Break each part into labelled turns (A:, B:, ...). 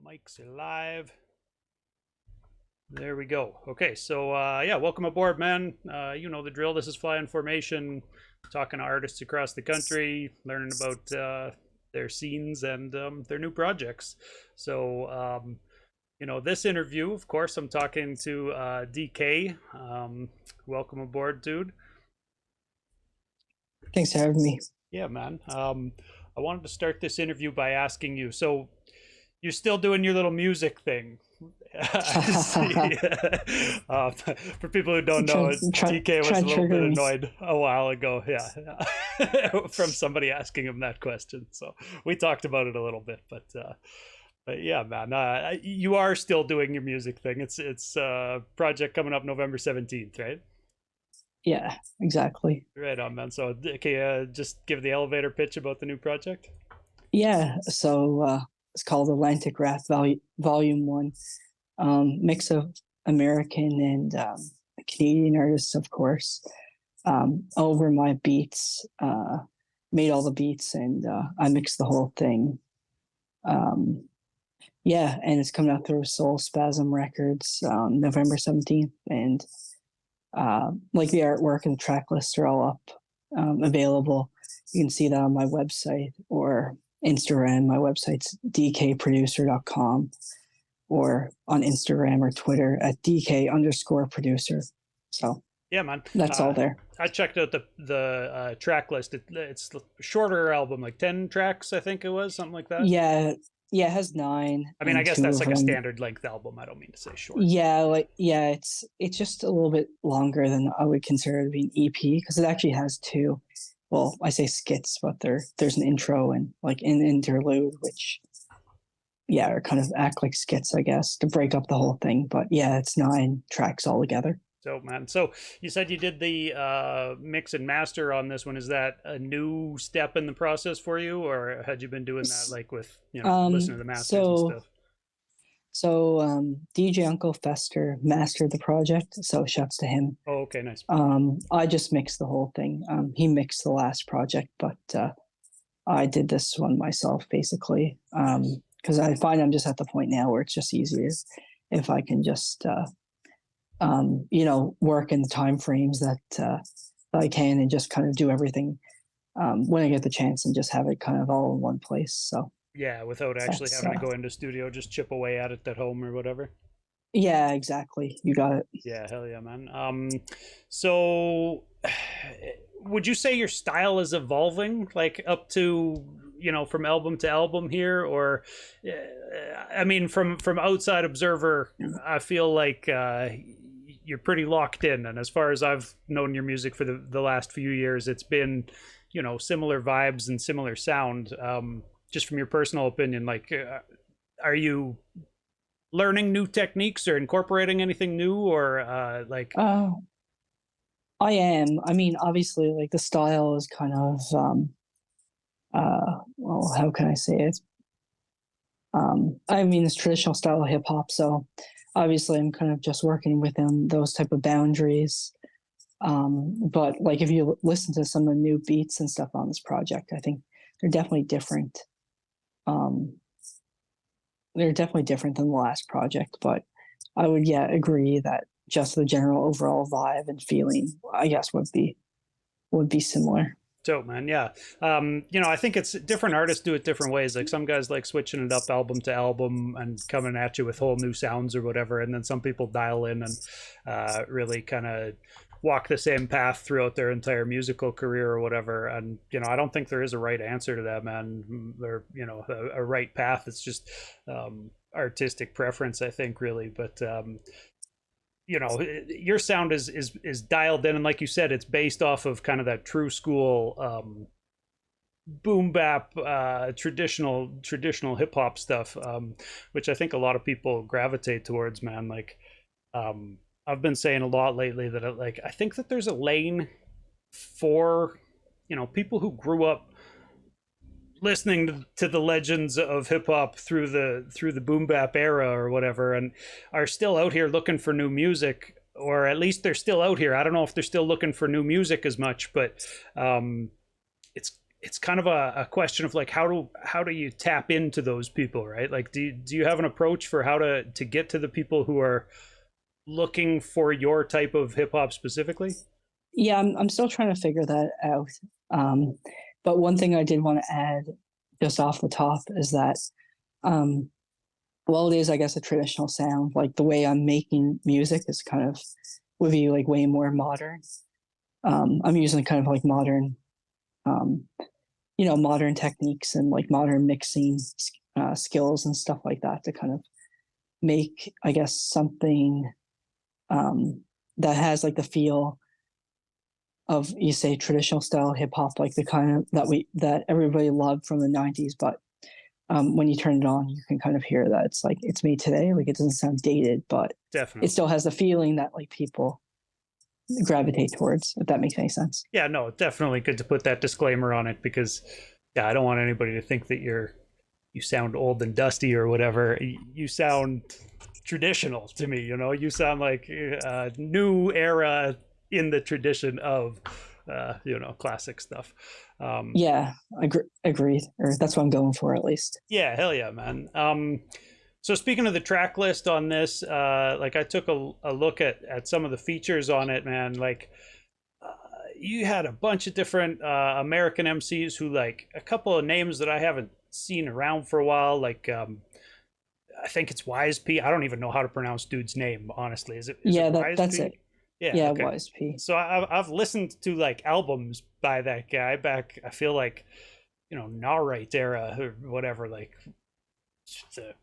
A: Mics are live. There we go. Okay, so yeah, welcome aboard, man. You know the drill. This is Fly in Formation, talking to artists across the country, learning about their scenes and their new projects. So, you know, this interview, of course, I'm talking to DK. Welcome aboard, dude.
B: Thanks for having me.
A: Yeah, man. I wanted to start this interview by asking you. So, you're still doing your little music thing. For people who don't know, DK was a little bit annoyed a while ago. Yeah, from somebody asking him that question. So we talked about it a little bit, but yeah, man, you are still doing your music thing. It's a project coming up November 17th, right?
B: Yeah, exactly.
A: Right on, man. So okay, just give the elevator pitch about the new project.
B: Yeah, so it's called Atlantic Rap Volume 1. Mix of American and Canadian artists, of course. Over my beats, made all the beats, and I mixed the whole thing. Yeah, and it's coming out through Soul Spasm Records on November 17th. And like the artwork and the track lists are all up, available. You can see that on my website or Instagram. My website's dkproducer.com, or on Instagram or Twitter at dk_producer. So
A: yeah, man,
B: that's all there.
A: I checked out the track list. It's a shorter album, like 10 tracks, I think it was, something like that.
B: Yeah, it has 9.
A: I mean, I guess that's like a standard length album. I don't mean to say short.
B: Yeah, it's just a little bit longer than I would consider to be an EP, because it actually has 2. Well, I say skits, but there's an intro and like an interlude, which or kind of act like skits, I guess, to break up the whole thing. But yeah, it's 9 tracks all together.
A: So, man, so you said you did the mix and master on this one. Is that a new step in the process for you, or had you been doing that like with, listening to the masters and stuff?
B: So DJ Uncle Fester mastered the project, so shouts to him.
A: Oh, okay, nice.
B: I just mixed the whole thing. He mixed the last project, but I did this one myself, basically. Because I find I'm just at the point now where it's just easier if I can just, work in the time frames that I can, and just kind of do everything when I get the chance, and just have it kind of all in one place. So
A: yeah, without actually having to go into studio, just chip away at it at home or whatever.
B: Yeah, exactly. You got it.
A: Yeah, hell yeah, man. So would you say your style is evolving, like up to, from album to album here? Or I mean, from outside observer, I feel like you're pretty locked in, and as far as I've known your music for the last few years, it's been, similar vibes and similar sound. Just from your personal opinion, like, are you learning new techniques or incorporating anything new, or like?
B: I am. I mean, obviously, like, the style is kind of, well, how can I say it? I mean, it's traditional style of hip hop, so obviously I'm kind of just working within those type of boundaries. But like, if you listen to some of the new beats and stuff on this project, I think they're definitely different. They're definitely different than the last project, but I would agree that just the general overall vibe and feeling, I guess, would be similar.
A: Dope, man. Yeah. I think it's different artists do it different ways. Like, some guys like switching it up album to album and coming at you with whole new sounds or whatever, and then some people dial in and really kind of walk the same path throughout their entire musical career or whatever. And I don't think there is a right answer to that, man. Or a right path. It's just artistic preference, I think, really. But your sound is dialed in, and like you said, it's based off of kind of that true school boom bap, traditional hip hop stuff, which I think a lot of people gravitate towards, man. Like, I've been saying a lot lately that I think that there's a lane for people who grew up listening to the legends of hip hop through the boom bap era or whatever, and are still out here looking for new music, or at least they're still out here. I don't know if they're still looking for new music as much, but it's kind of a question of like how do you tap into those people, right? Like do you have an approach for how to get to the people who are looking for your type of hip hop specifically?
B: Yeah, I'm still trying to figure that out. Um, but one thing I did want to add just off the top is that um, well, it is, I guess, a traditional sound. Like the way I'm making music is kind of would be like way more modern. I'm using kind of like modern, um, modern techniques and like modern mixing skills and stuff like that to kind of make, I guess, something um, that has like the feel of, you say, traditional style hip hop, like the kind of that everybody loved from the '90s. But when you turn it on, you can kind of hear that it's like it's made today. Like it doesn't sound dated, but it
A: Definitely.
B: still has the feeling that like people gravitate towards. If that makes any sense.
A: Yeah, no, definitely good to put that disclaimer on it because yeah, I don't want anybody to think that you sound old and dusty or whatever. You sound traditional to me, you know. You sound like a new era in the tradition of classic stuff.
B: Yeah, agreed. Or that's what I'm going for, at least.
A: Yeah, hell yeah, man. So speaking of the track list on this, like I took a look at some of the features on it, man. Like you had a bunch of different American MCs who, like, a couple of names that I haven't seen around for a while. Like I think it's Wise P. I don't even know how to pronounce dude's name, honestly. Is it
B: Yeah,
A: Wise
B: that's
A: P?
B: it.
A: Yeah,
B: Yeah,
A: okay.
B: Wise P.
A: So I've listened to like albums by that guy back. I feel like Narrate era or whatever, like the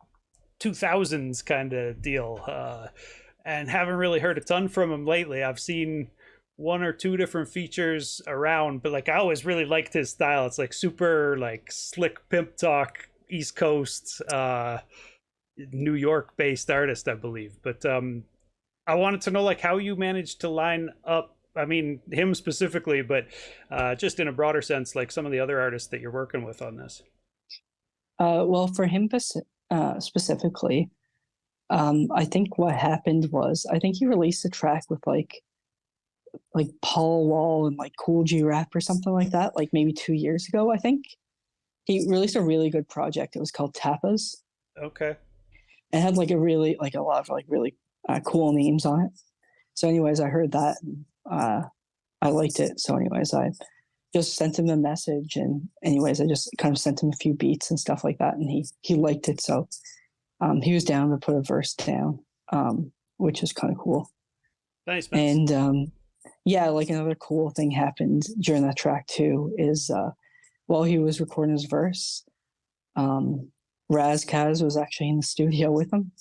A: 2000s kind of deal, and haven't really heard a ton from him lately. I've seen one or two different features around, but like I always really liked his style. It's like super like slick pimp talk, East Coast, New York based artist, I believe. But I wanted to know like how you managed to line up. I mean, him specifically, but just in a broader sense, like some of the other artists that you're working with on this.
B: Well, for him specifically, I think what happened was I think he released a track with like Paul Wall and like Cool G Rap or something like that, like maybe 2 years ago. I think he released a really good project. It was called Tapas.
A: Okay.
B: It had like a really like a lot of like really cool names on it. So, anyways, I heard that. I liked it. So, anyways, I just sent him a message, and anyways, I just kind of sent him a few beats and stuff like that, and he liked it. So, he was down to put a verse down, which is kind of cool.
A: Nice, man.
B: And yeah, like another cool thing happened during that track too is while he was recording his verse, um, Raz Kaz was actually in the studio with him,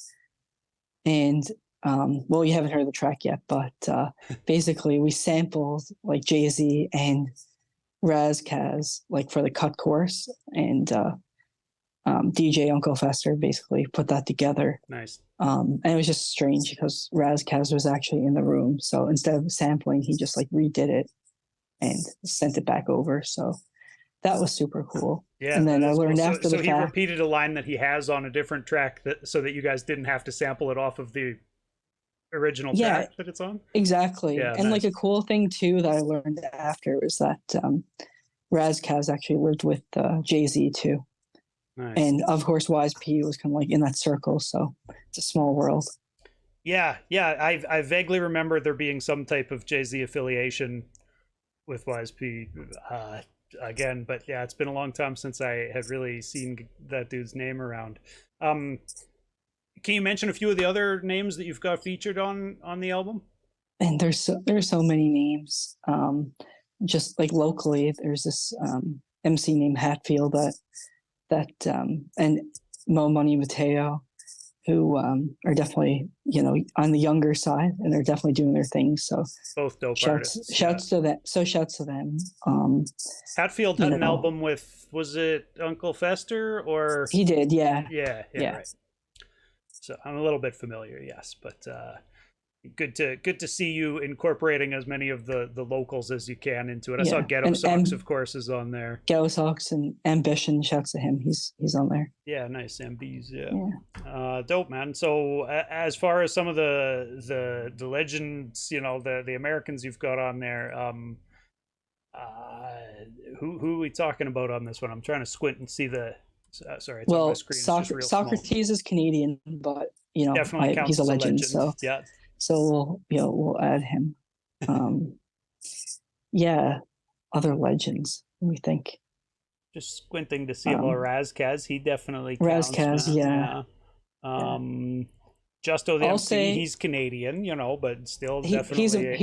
B: and well, you haven't heard the track yet, but basically we sampled like Jay-Z and Raz Kaz like for the cut chorus, and DJ Uncle Fester basically put that together.
A: Nice.
B: And it was just strange because Raz Kaz was actually in the room, so instead of sampling, he just like redid it and sent it back over. So that was super cool.
A: Yeah,
B: And then
A: that
B: I
A: is cool.
B: learned
A: So,
B: after
A: so
B: the
A: he
B: fact.
A: repeated a line that he has on a different track so that you guys didn't have to sample it off of the original
B: Yeah,
A: track that it's on.
B: exactly.
A: Yeah,
B: And like
A: nice.
B: a cool thing too that I learned after was that Raz Kaz actually lived with Jay-Z too.
A: Nice.
B: And of course, Wise P was kind of like in that circle. So it's a small world.
A: Yeah, yeah. I vaguely remember there being some type of Jay Z affiliation with Wise P. Again, but yeah, it's been a long time since I had really seen that dude's name around. Um, can you mention a few of the other names that you've got featured on the album?
B: And there's so many names. Just like locally, there's this MC named Hatfield and Mo Money Mateo, who are definitely on the younger side, and they're definitely doing their thing. So
A: Both dope artists. Yeah.
B: shouts to them. So shouts to them.
A: Hatfield
B: You
A: had an
B: know,
A: album with, was it Uncle Fester or?
B: he did. Yeah,
A: Yeah, yeah,
B: yeah,
A: right. So I'm a little bit familiar, yes, but good to see you incorporating as many of the locals as you can into it. I saw
B: yeah.
A: Ghetto Socks, of course, is on there.
B: Ghetto Sox and Ambition. Shouts to him. He's on there.
A: Yeah, nice. MBs, yeah.
B: Yeah.
A: Dope, man. So as far as some of the legends, the Americans you've got on there, uh, Who are we talking about on this one? I'm trying to squint and see the. Sorry, it's on my
B: Well,
A: screen. It's just real small.
B: Socrates is Canadian, but you know,
A: Definitely counts
B: he's a
A: as a
B: legend.
A: legend.
B: So
A: Yeah.
B: we'll add him. Um, yeah, other legends. Let me think.
A: Just squinting to see about Razkaz. He definitely counts,
B: Razkaz,
A: man.
B: yeah.
A: Yeah.
B: Yeah.
A: Justo the
B: I'll
A: MC,
B: say
A: he's Canadian, but still
B: he he's a
A: definitely,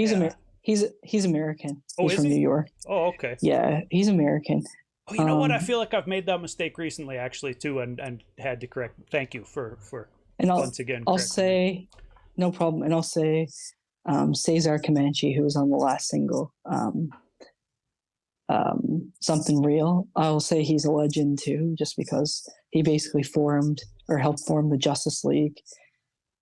B: he's
A: yeah.
B: he's American.
A: Oh,
B: He's
A: is
B: from New
A: he?
B: York.
A: Oh, okay.
B: Yeah, he's American.
A: Oh, you know what? I feel like I've made that mistake recently, actually, too, and had to correct. Thank you for
B: and
A: once again
B: I'll
A: correcting me.
B: say no problem, and I'll say Cesar Comanche, who was on the last single, Something Real. I'll say he's a legend too, just because he basically formed or helped form the Justice League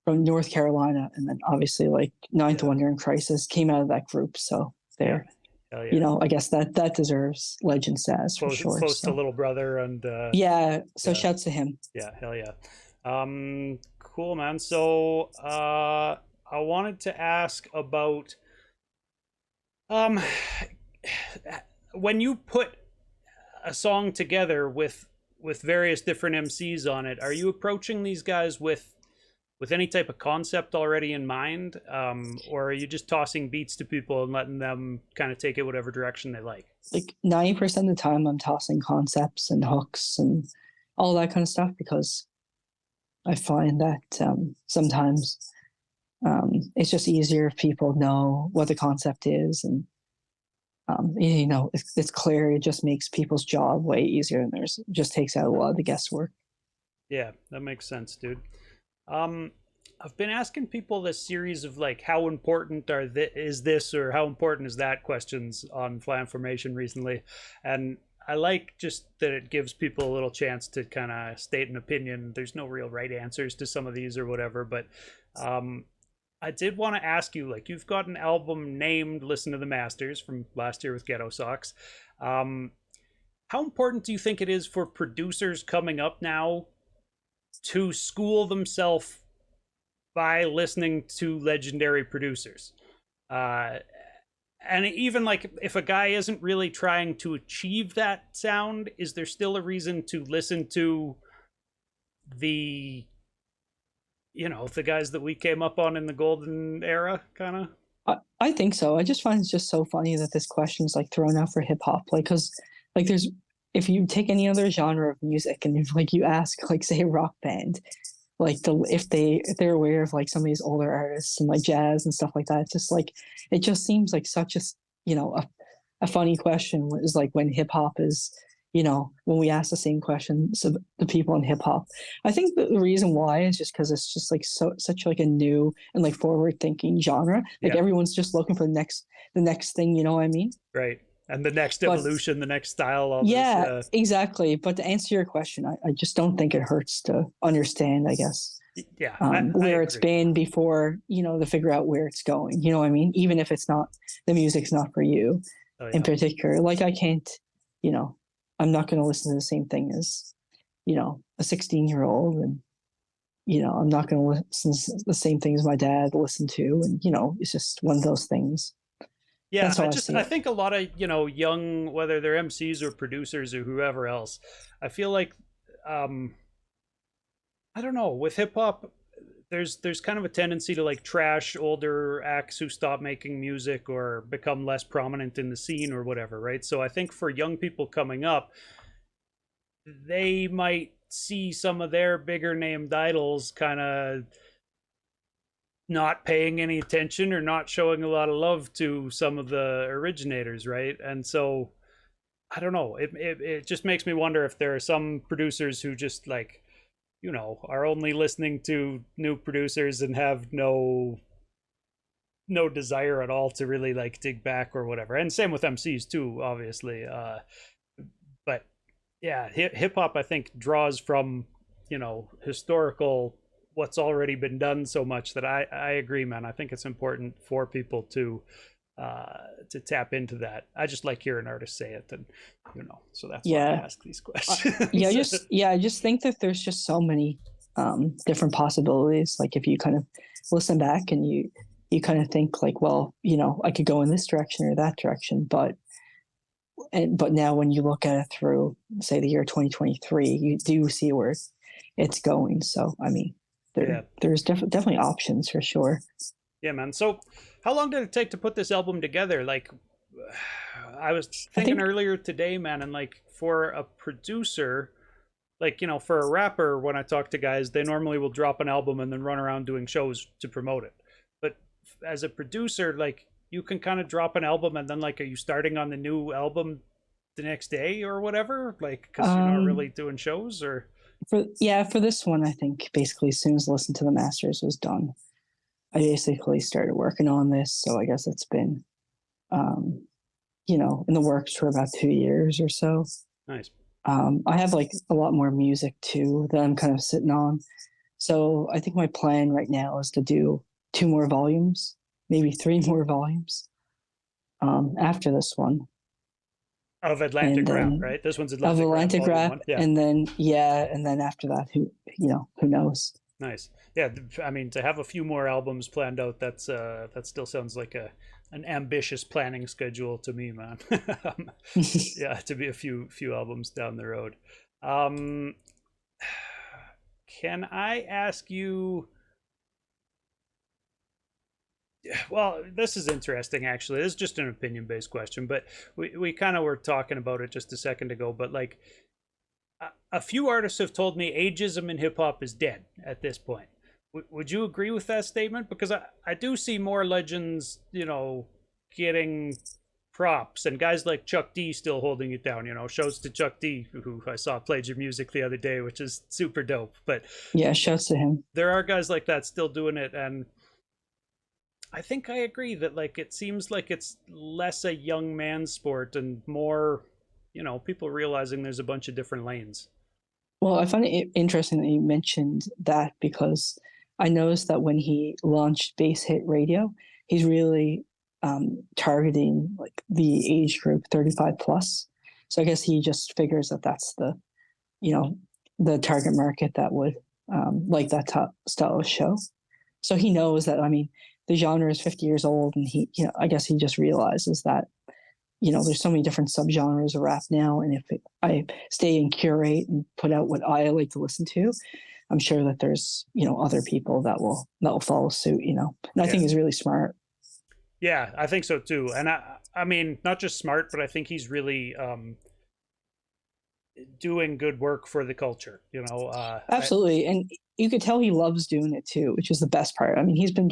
B: from North Carolina, and then obviously like Ninth Wonder and Crisis came out of that group. So there,
A: Yeah.
B: I guess that deserves legend status for sure.
A: Close to Little Brother and
B: yeah. So shouts to him.
A: Yeah, hell yeah. Cool, man. So I wanted to ask about um when you put a song together with various different MCs on it, are you approaching these guys with any type of concept already in mind, or are you just tossing beats to people and letting them kind of take it whatever direction they like?
B: Like 90% of the time, I'm tossing concepts and hooks and all that kind of stuff, because I find that sometimes it's just easier if people know what the concept is, and it's clear. It just makes people's job way easier, and there's just takes out a lot of the guesswork.
A: Yeah, that makes sense, dude. I've been asking people this series of like how important is this or how important is that questions on Fly Formation recently, and I like just that it gives people a little chance to kind of state an opinion. There's no real right answers to some of these or whatever, but I did want to ask you, like, you've got an album named Listen to the Masters from last year with Ghetto Socks. How important do you think it is for producers coming up now to school themselves by listening to legendary producers? And even like if a guy isn't really trying to achieve that sound, is there still a reason to listen to the the guys that we came up on in the golden era, kind of?
B: I think so. I just find it's just so funny that this question is like thrown out for hip hop, like, because like there's, if you take any other genre of music and if like you ask like say a rock band, like if they're aware of like some of these older artists and like jazz and stuff like that, it's just like it just seems like such a a funny question is like when hip hop is, when we ask the same questions of the people in hip hop. I think the reason why is just because it's just like such like a new and like forward thinking genre. Like everyone's just looking for the next thing. You know what I mean?
A: Right. And the next evolution, the next style.
B: Exactly. But to answer your question, I just don't think it hurts to understand, I guess.
A: Yeah.
B: Where it's been before, to figure out where it's going. You know what I mean? Even if it's not, the music's not for you in particular. Like I can't, I'm not going to listen to the same thing as, a 16-year-old, and, I'm not going to listen to the same things my dad listened to. And, it's just one of those things.
A: Yeah, I think a lot of, young, whether they're MCs or producers or whoever else, I feel like, I don't know, with hip hop, there's kind of a tendency to like trash older acts who stop making music or become less prominent in the scene or whatever, right? So I think for young people coming up, they might see some of their bigger named idols kind of not paying any attention or not showing a lot of love to some of the originators, right? And so I don't know, it just makes me wonder if there are some producers who just like, are only listening to new producers and have no desire at all to really like dig back or whatever. And same with MCs too, obviously. But yeah, hip hop I think draws from, historical what's already been done so much that I agree, man. I think it's important for people to tap into that. I just like hearing artists say it, and so that's why I ask these questions.
B: I just think that there's just so many different possibilities. Like if you kind of listen back and you kind of think like, well, I could go in this direction or that direction, but but now when you look at it through, say, the year 2023, you do see where it's going. So I mean,
A: Yeah.
B: there's definitely options for sure.
A: Yeah, man. So, how long did it take to put this album together? Like, I was
B: I
A: thinking
B: think
A: earlier today, man, and like for a producer, like, for a rapper, when I talk to guys, they normally will drop an album and then run around doing shows to promote it. But as a producer, like, you can kind of drop an album and then, like, are you starting on the new album the next day or whatever? Like, because you're not really
B: um
A: doing shows or.
B: for this one, I think basically as soon as Listen to the Masters was done, I basically started working on this. So I guess it's been um in the works for about 2 years or so.
A: Nice.
B: I have like a lot more music too that I'm kind of sitting on. So I think my plan right now is to do two more volumes, maybe three more volumes after this one.
A: Of
B: And
A: Atlantic Rap,
B: then
A: right? This one's
B: of
A: Atlantic Rap
B: Atlantic
A: Volume
B: Rap,
A: 1. Yeah.
B: and then yeah, and then after that, who knows?
A: Nice. Yeah, I mean, to have a few more albums planned out, that still sounds like an ambitious planning schedule to me, man. Yeah, to be a few albums down the road. Um, can I ask you? Well, this is interesting, actually. This is just an opinion-based question, but we kind of were talking about it just a second ago. But like, a few artists have told me ageism in hip hop is dead at this point. Would you agree with that statement? Because I do see more legends, getting props, and guys like Chuck D still holding it down. Shouts to Chuck D, who I saw played your music the other day, which is super dope. But
B: Yeah, shouts to him.
A: there are guys like that still doing it, and I think I agree that, like, it seems like it's less a young man sport and more, people realizing there's a bunch of different lanes.
B: Well, I find it interesting that you mentioned that because I noticed that when he launched Base Hit Radio, he's really targeting like the age group 35 plus. So I guess he just figures that that's you know, the target market that would like that style of show. So he knows that, I mean, the genre is 50 years old, and I guess he just realizes that there's so many different subgenres of rap now, and if I stay and curate and put out what I like to listen to, I'm sure that there's other people that will follow suit. And I
A: Yeah.
B: think he's really smart.
A: Yeah, I think so too. And I mean, not just smart, but I think he's really doing good work for the culture.
B: Absolutely, and you could tell he loves doing it too, which is the best part. I mean, he's been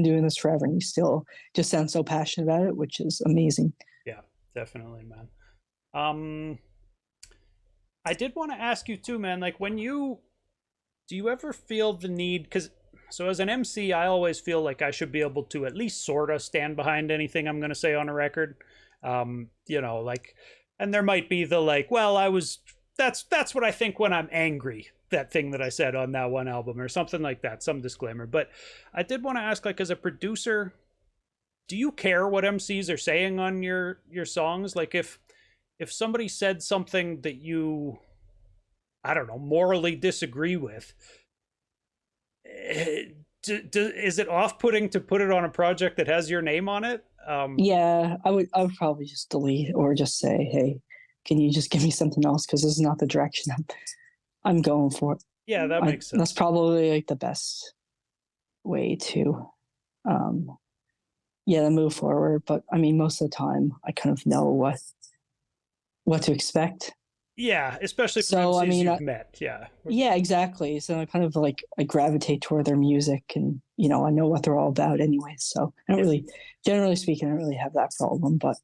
B: doing this forever, and he still just sounds so passionate about it, which is amazing.
A: Yeah, definitely, man. Um, I did want to ask you too, man. Like, do you ever feel the need? Because so as an MC, I always feel like I should be able to at least sort of stand behind anything I'm going to say on a record. Like, and there might be the like, well, that's what I think when I'm angry. That thing that I said on that one album or something like that, some disclaimer. But I did want to ask, like, as a producer, do you care what MCs are saying on your songs? Like, if somebody said something that you, I don't know, morally disagree with, is it off-putting to put it on a project that has your name on it?
B: Yeah, I would probably just delete or just say, hey, can you just give me something else, because this is not the direction I'm going for.
A: Yeah, that makes sense.
B: That's probably like the best way to to move forward. But I mean, most of the time I kind of know what to expect.
A: Yeah, especially from
B: So I
A: MCs
B: mean,
A: you've met. Yeah.
B: yeah, exactly. So I kind of like I gravitate toward their music, and I know what they're all about anyway. So I don't
A: Yeah.
B: really, generally speaking, I don't really have that problem. But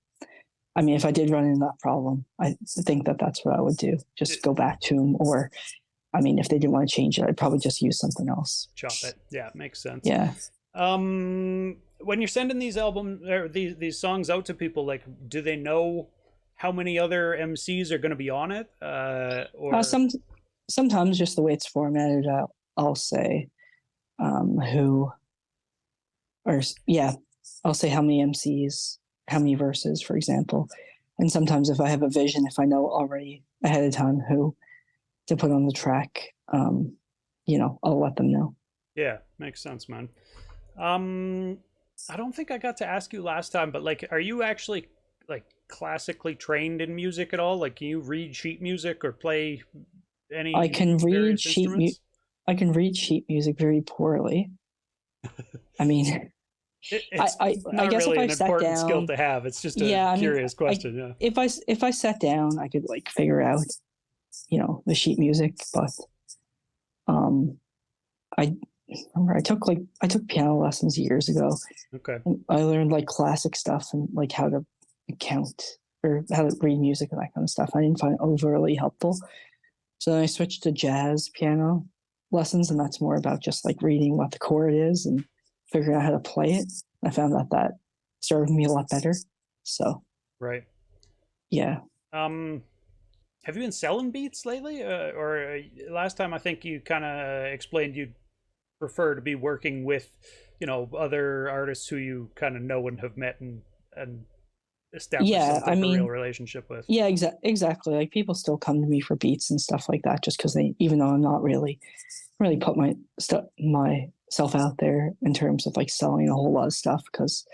B: I mean, if I did run into that problem, I think that that's what I would do. Just go back to them, or I mean, if they didn't want to change it, I'd probably just use something else.
A: Chop it. Yeah, makes sense.
B: Yeah.
A: When you're sending these albums or these songs out to people, like, do they know how many other MCs are going to be on it? Or
B: Sometimes just the way it's formatted, I'll say who, or yeah, I'll say how many MCs, how many verses, for example. And sometimes if I have a vision, if I know already ahead of time who to put on the track, I'll let them know.
A: Yeah, makes sense, man. I don't think I got to ask you last time, but like, are you actually like classically trained in music at all? Like, can you read sheet music or play
B: I
A: any
B: can read
A: various instruments?
B: I can read sheet music very poorly. I mean,
A: It's
B: I
A: not
B: guess if
A: really
B: I
A: an
B: sat
A: important skill
B: down,
A: to have. It's just a
B: yeah, I mean,
A: curious
B: I
A: question. Yeah.
B: if I sat down, I could like figure out, the sheet music. But um, I remember I took piano lessons years ago.
A: Okay.
B: And I learned like classic stuff and like how to count or how to read music and that kind of stuff. I didn't find it overly helpful. So then I switched to jazz piano lessons, and that's more about just like reading what the chord is and figuring out how to play it. I found that served me a lot better. So
A: Right.
B: yeah,
A: Um, have you been selling beats lately? Or last time I think you kind of explained you prefer to be working with, other artists who you kind of know and have met and established some
B: yeah. I
A: type of real
B: mean,
A: relationship with.
B: yeah, exactly. Like people still come to me for beats and stuff like that, just because they, even though I'm not really put myself out there in terms of like selling a whole lot of stuff, because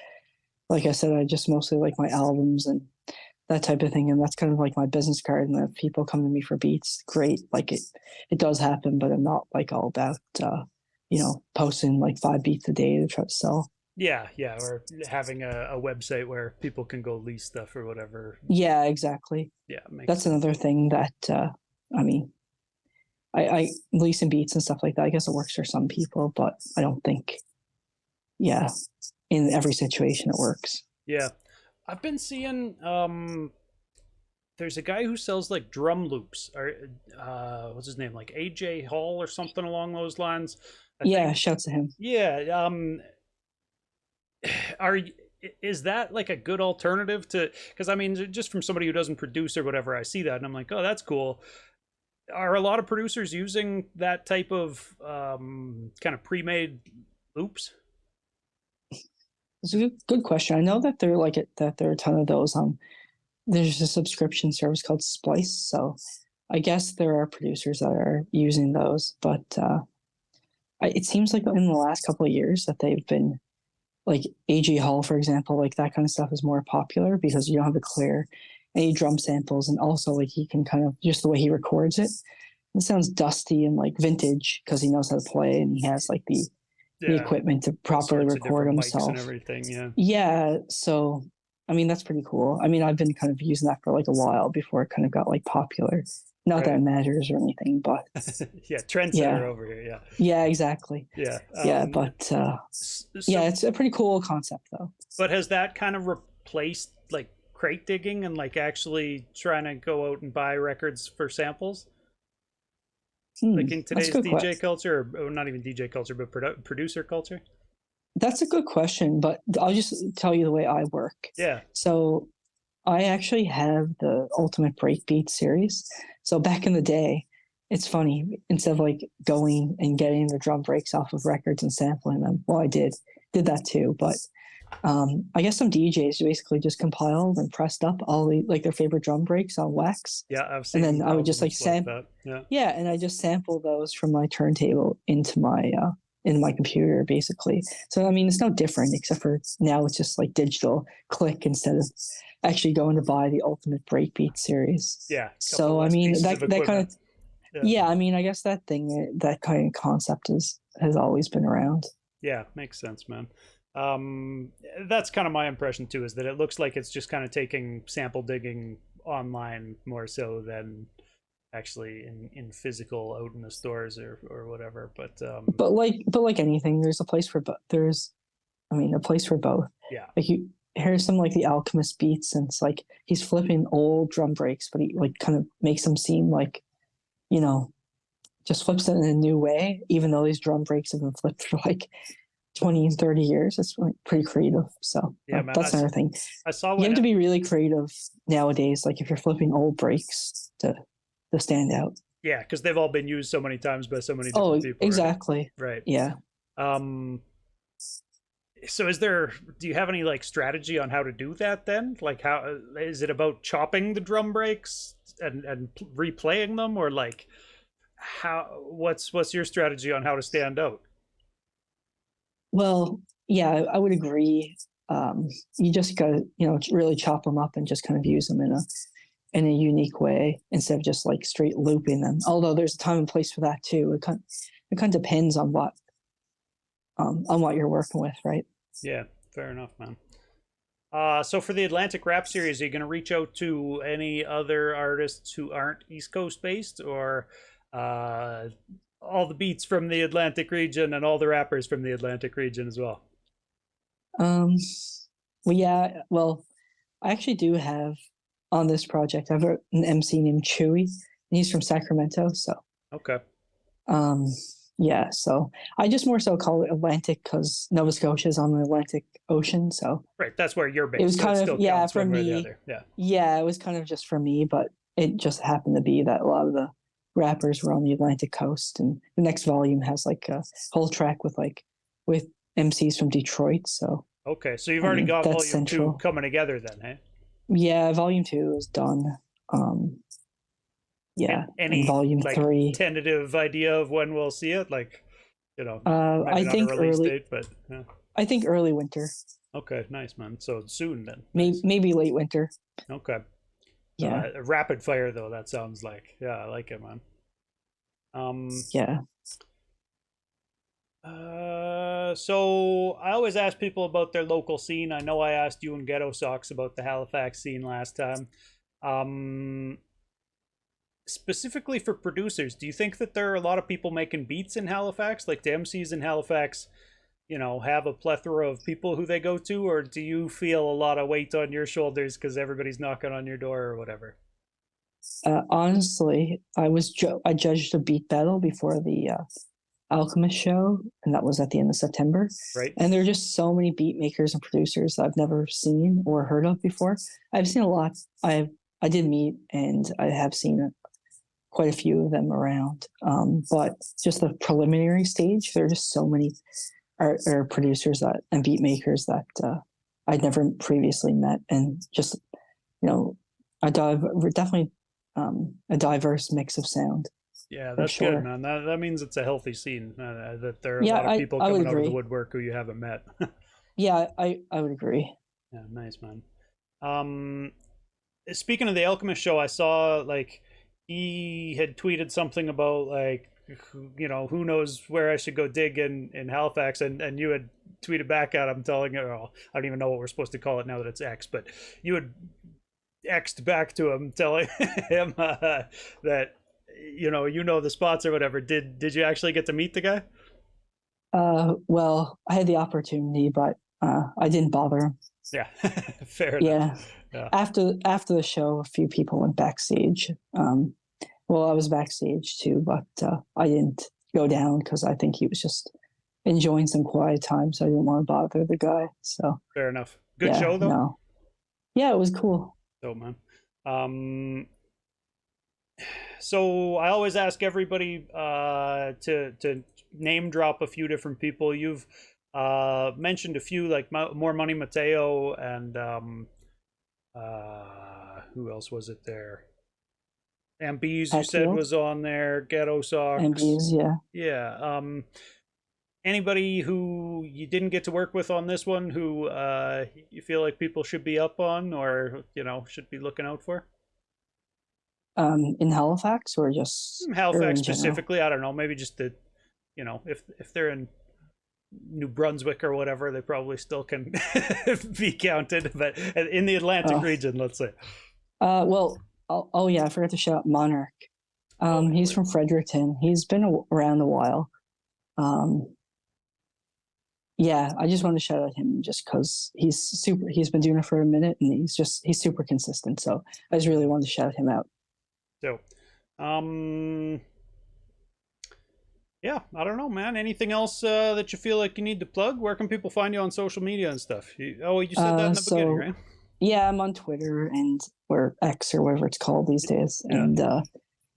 B: like I said, I just mostly like my albums and that type of thing, and that's kind of like my business card. And if people come to me for beats, great. Like it does happen, but I'm not like all about posting like 5 beats a day to try to sell.
A: Yeah, yeah, or having a website where people can go lease stuff or whatever.
B: Yeah, exactly.
A: Yeah, makes
B: That's
A: sense.
B: another thing that I mean, I leasing beats and stuff like that. I guess it works for some people, but I don't think, yeah, in every situation it works.
A: Yeah, I've been seeing there's a guy who sells like drum loops or what's his name, like AJ Hall or something along those lines. I
B: Yeah,
A: think.
B: shouts to him.
A: Yeah. Are is that like a good alternative to, because I mean, just from somebody who doesn't produce or whatever, I see that and I'm like, oh, that's cool. Are a lot of producers using that type of kind of pre-made loops?
B: It's a good question. I know that that there are a ton of those. There's a subscription service called Splice, so I guess there are producers that are using those. But it seems like in the last couple of years that they've been like AG Hall, for example, like that kind of stuff is more popular because you don't have to clear any drum samples, and also like he can kind of just the way he records it. It sounds dusty and like vintage because he knows how to play and he has like the
A: Yeah,
B: equipment to
A: all
B: properly
A: sorts of
B: record
A: different mics and
B: himself.
A: everything. Yeah.
B: Yeah, so I mean that's pretty cool. I mean I've been kind of using that for like a while before it kind of got like popular. Not that
A: Right.
B: it matters or anything, but
A: Yeah, trendsetter
B: yeah,
A: over here. Yeah.
B: yeah, exactly.
A: Yeah.
B: Yeah, but yeah,
A: So,
B: it's a pretty cool concept though.
A: but has that kind of replaced like crate digging and like actually trying to go out and buy records for samples? Like in
B: That's a
A: today's
B: good
A: DJ
B: question.
A: culture, or not even DJ culture, but producer culture?
B: That's a good question, but I'll just tell you the way I work.
A: Yeah.
B: So I actually have the Ultimate Breakbeat series. So back in the day, it's funny, instead of like going and getting the drum breaks off of records and sampling them, well, I did that too. But I guess some DJs basically just compiled and pressed up all like their favorite drum breaks on wax,
A: Yeah, I've
B: and then
A: seen
B: I would just like
A: albums like that. Yeah.
B: yeah, and I just sample those from my turntable into my computer basically. So I mean, it's no different except for now it's just like digital click instead of actually going to buy the Ultimate Breakbeat series.
A: Yeah, a couple
B: So I
A: less
B: mean
A: pieces of
B: that kind
A: equipment.
B: of
A: Yeah.
B: yeah, I mean I guess that kind of concept is has always been around.
A: Yeah, makes sense, man. Um, that's kind of my impression too, is that it looks like it's just kind of taking sample digging online more so than actually in physical out in the stores or whatever. But
B: But like anything, there's a place for both. There's I mean a place for both.
A: yeah,
B: Like you here's some like the Alchemist beats, and it's like he's flipping old drum breaks, but he like kind of makes them seem like you know just flips it in a new way, even though these drum breaks have been flipped for like 20 and 30 years. It's like pretty creative. So
A: yeah, man.
B: that's another thing.
A: I saw
B: You
A: when
B: have to be really creative nowadays. Like if you're flipping old breaks to stand out.
A: yeah, because they've all been used so many times by so many different
B: Oh,
A: people, right?
B: exactly.
A: Right.
B: Yeah.
A: Um, so do you have any like strategy on how to do that then? Like how is it about chopping the drum breaks and replaying them, or like what's your strategy on how to stand out?
B: Well, yeah, I would agree. you just gotta, really chop them up and just kind of use them in a unique way instead of just like straight looping them. Although there's a time and place for that too. It kind of depends on what you're working with, right?
A: Yeah, fair enough, man. So for the Atlantic Rap Series, are you going to reach out to any other artists who aren't East Coast based, or all the beats from the Atlantic region and all the rappers from the Atlantic region as well?
B: Well, yeah. Well, I actually do have on this project. I have an MC named Chewy, and he's from Sacramento. So,
A: Okay.
B: um, yeah. So I just more so call it Atlantic because Nova Scotia is on the Atlantic Ocean. So
A: Right, that's where you're based.
B: it was
A: so
B: kind
A: it
B: of,
A: still
B: yeah,
A: counts
B: for
A: one way or the
B: me.
A: other. Yeah.
B: Yeah, it was kind of just for me, but it just happened to be that a lot of the rappers were on the Atlantic coast, and the next volume has like a whole track with MCs from Detroit. So
A: Okay, so you've already got
B: that's
A: volume 2
B: central.
A: coming together then, hey?
B: Yeah, volume 2 is done. Yeah, and
A: Any
B: volume
A: like
B: 3.
A: tentative idea of when we'll see it? Like, maybe
B: I
A: not a
B: think
A: release
B: early.
A: date, but yeah.
B: I think early winter,
A: Okay, nice, man. So soon then.
B: maybe
A: Nice.
B: maybe late winter.
A: Okay.
B: Yeah,
A: Rapid fire though, that sounds like. Yeah, I like it, man.
B: yeah.
A: So I always ask people about their local scene. I know I asked you and Ghetto Socks about the Halifax scene last time. Um, Specifically for producers, do you think that there are a lot of people making beats in Halifax? Like the MCs in Halifax, have a plethora of people who they go to, or do you feel a lot of weight on your shoulders because everybody's knocking on your door or whatever?
B: Honestly, I judged a beat battle before the Alchemist show, and that was at the end of September.
A: Right?
B: And there are just so many beat makers and producers I've never seen or heard of before. I've seen a lot. I did meet, and I have seen quite a few of them around. But just the preliminary stage, there are just so many producers and beat makers that I'd never previously met, and just definitely a diverse mix of sound.
A: Yeah,
B: For
A: that's good,
B: sure.
A: man. That means it's a healthy scene. That there are a
B: Yeah,
A: lot of people
B: I would
A: coming out of the
B: agree.
A: woodwork who you haven't met.
B: Yeah, I would agree.
A: Yeah, nice, man. Um, Speaking of the Alchemist show, I saw like he had tweeted something about like who knows where I should go dig in Halifax, and you had tweeted back at him telling him, oh, I don't even know what we're supposed to call it now that it's X, but you had X'd back to him telling him that the spots or whatever. Did you actually get to meet the guy?
B: Well, I had the opportunity, but I didn't bother him.
A: Yeah, fair enough.
B: Yeah.
A: Yeah,
B: After the show, a few people went backstage. Well, I was backstage too, but I didn't go down because I think he was just enjoying some quiet time, so I didn't want to bother the guy. So
A: fair enough. Good
B: yeah,
A: show though.
B: no, yeah, it was cool.
A: Dope, man. So I always ask everybody to name drop a few different people. You've mentioned a few like More Money Mateo and who else was it there? MBs you said
B: Hatfield
A: was on there. Ghetto
B: and
A: Socks.
B: B's, yeah.
A: Yeah. Anybody who you didn't get to work with on this one who you feel like people should be up on or should be looking out for?
B: In Halifax or just or
A: Halifax
B: in general?
A: specifically, I don't know. Maybe just the, if they're in New Brunswick or whatever, they probably still can be counted. But in the Atlantic
B: Oh,
A: region, let's say.
B: well, oh yeah, I forgot to shout out Monarch.
A: Oh,
B: He's
A: wait.
B: from Fredericton. He's been around a while. Um, yeah, I just wanted to shout out him just because he's super. He's been doing it for a minute, and he's super consistent. So I just really wanted to shout him out.
A: So, um, yeah, I don't know, man. Anything else that you feel like you need to plug? Where can people find you on social media and stuff? You said that in the beginning,
B: So
A: right?
B: yeah, I'm on Twitter or X or whatever it's called these days,
A: Yeah.
B: and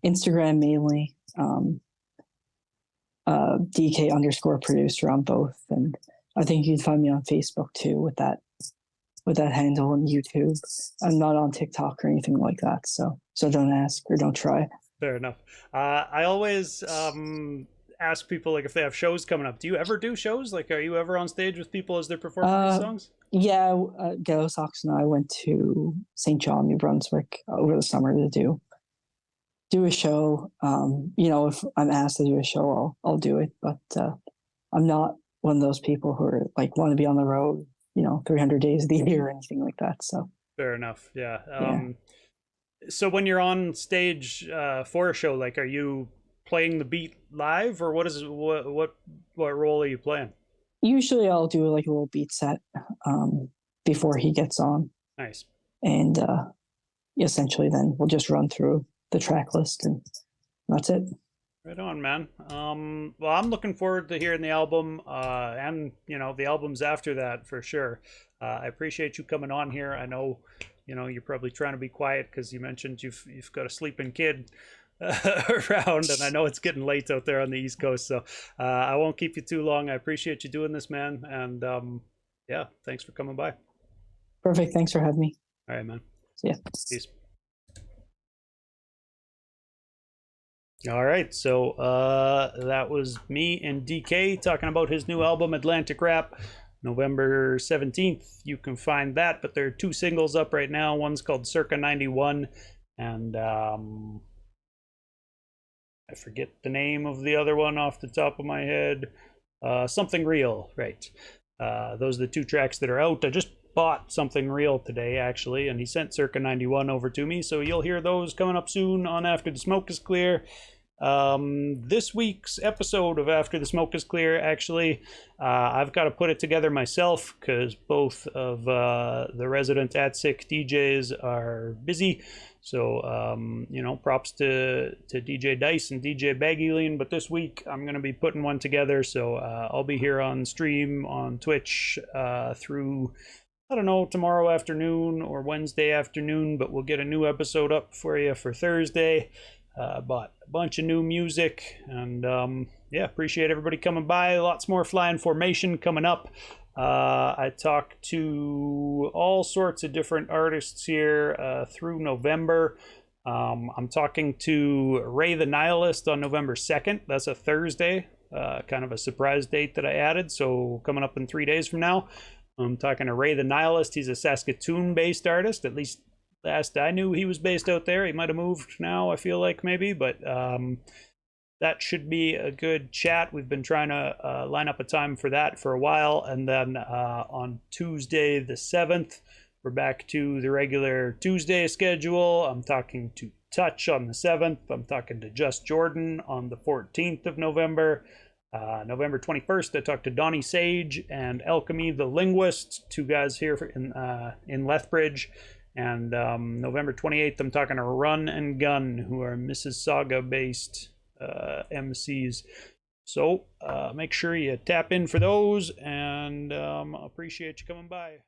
B: Instagram mainly. DK underscore producer on both, and I think you can find me on Facebook too with that handle, and YouTube. I'm not on TikTok or anything like that, so don't ask or don't try.
A: Fair enough. I always ask people like if they have shows coming up. Do you ever do shows? Like, are you ever on stage with people as they're performing these
B: Uh,
A: songs?
B: yeah, Ghetto Sox and I went to St. John, New Brunswick over the summer to do a show. If I'm asked to do a show, I'll do it. But I'm not one of those people who are like want to be on the road, 300 days of the year or anything like that. So
A: Fair enough. Yeah.
B: yeah,
A: So when you're on stage for a show, like, are you playing the beat live, or what role are you playing?
B: usually I'll do like a little beat set before he gets on,
A: Nice.
B: and essentially then we'll just run through the track list and that's it.
A: Right on, man. Well, I'm looking forward to hearing the album, and the albums after that for sure. I appreciate you coming on here. I know, you're probably trying to be quiet because you mentioned you've got a sleeping kid around, and I know it's getting late out there on the East Coast, so I won't keep you too long. I appreciate you doing this, man, and yeah, thanks for coming by.
B: Perfect. Thanks for having me.
A: All right, man.
B: See ya.
A: Peace. All right, so that was me and DK talking about his new album, Atlantic Rap, November 17th. You can find that, but there are 2 singles up right now. One's called Circa 91, and I forget the name of the other one off the top of my head. Something Real, right. Those are the 2 tracks that are out. I just bought Something Real today, actually, and he sent Circa 91 over to me, so you'll hear those coming up soon on After the Smoke is Clear. This week's episode of After the Smoke is Clear, actually, I've got to put it together myself because both of the resident ATSIC DJs are busy. So, props to DJ Dice and DJ Baggylean. But this week I'm going to be putting one together. So I'll be here on stream on Twitch through, I don't know, tomorrow afternoon or Wednesday afternoon. But we'll get a new episode up for you for Thursday. Bought a bunch of new music, and yeah, appreciate everybody coming by. Lots more Flying Formation coming up. I talked to all sorts of different artists here through November. I'm talking to Ray the Nihilist on November 2nd. That's a Thursday, kind of a surprise date that I added, so coming up in 3 days from now. I'm talking to Ray the Nihilist. He's a Saskatoon-based artist, at least last I knew he was based out there. He might have moved now, I feel like, maybe, but that should be a good chat. We've been trying to line up a time for that for a while, and then on Tuesday the 7th, we're back to the regular Tuesday schedule. I'm talking to Touch on the 7th. I'm talking to Just Jordan on the 14th of November. November 21st, I talked to Donnie Sage and Alchemy the Linguist, 2 guys here in Lethbridge. And November 28th, I'm talking to Run and Gun, who are Mississauga-based MCs. So make sure you tap in for those, and appreciate you coming by.